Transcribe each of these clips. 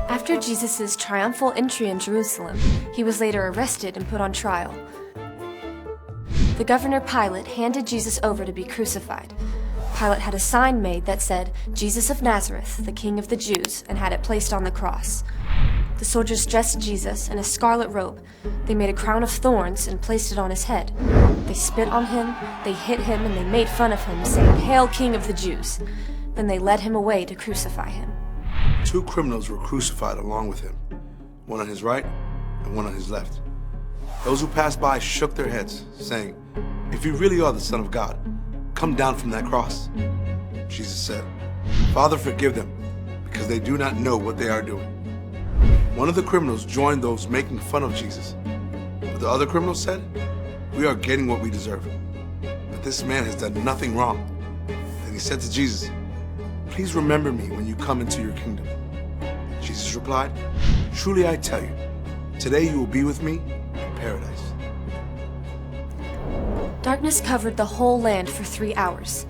After Jesus' triumphal entry in Jerusalem, he was later arrested and put on trial. The governor Pilate handed Jesus over to be crucified. Pilate had a sign made that said, "Jesus of Nazareth, the King of the Jews," and had it placed on the cross. The soldiers dressed Jesus in a scarlet robe. They made a crown of thorns and placed it on his head. They spit on him, they hit him, and they made fun of him, saying, "Hail, King of the Jews!" Then they led him away to crucify him. Two criminals were crucified along with him, one on his right and one on his left. Those who passed by shook their heads, saying, "If you really are the Son of God, come down from that cross." Jesus said, "Father, forgive them, because they do not know what they are doing." One of the criminals joined those making fun of Jesus, but the other criminal said, "We are getting what we deserve, but this man has done nothing wrong." Then he said to Jesus, "Please remember me when you come into your kingdom." Jesus replied, "Truly I tell you, today you will be with me in paradise." Darkness covered the whole land for 3 hours.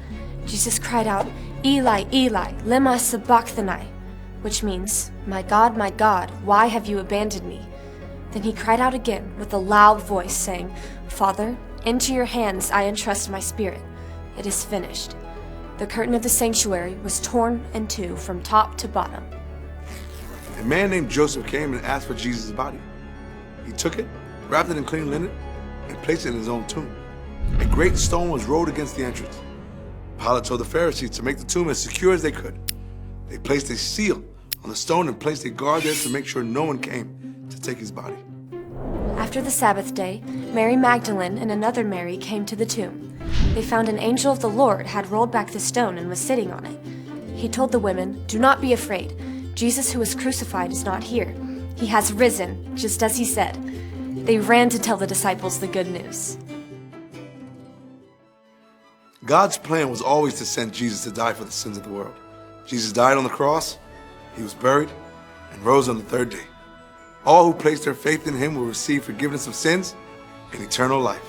Jesus cried out, "Eli, Eli, lema sabachthani," which means, my God, why have you abandoned me?" Then he cried out again with a loud voice, saying, "Father, into your hands I entrust my spirit. It is finished." The curtain of the sanctuary was torn in two from top to bottom. A man named Joseph came and asked for Jesus' body. He took it, wrapped it in clean linen, and placed it in his own tomb. A great stone was rolled against the entrance. Pilate told the Pharisees to make the tomb as secure as they could. They placed a seal on the stone and placed a guard there to make sure no one came to take his body. After the Sabbath day, Mary Magdalene and another Mary came to the tomb. They found an angel of the Lord had rolled back the stone and was sitting on it. He told the women, "Do not be afraid. Jesus who was crucified is not here. He has risen, just as he said." They ran to tell the disciples the good news. God's plan was always to send Jesus to die for the sins of the world. Jesus died on the cross, he was buried, and rose on the third day. All who place their faith in him will receive forgiveness of sins and eternal life.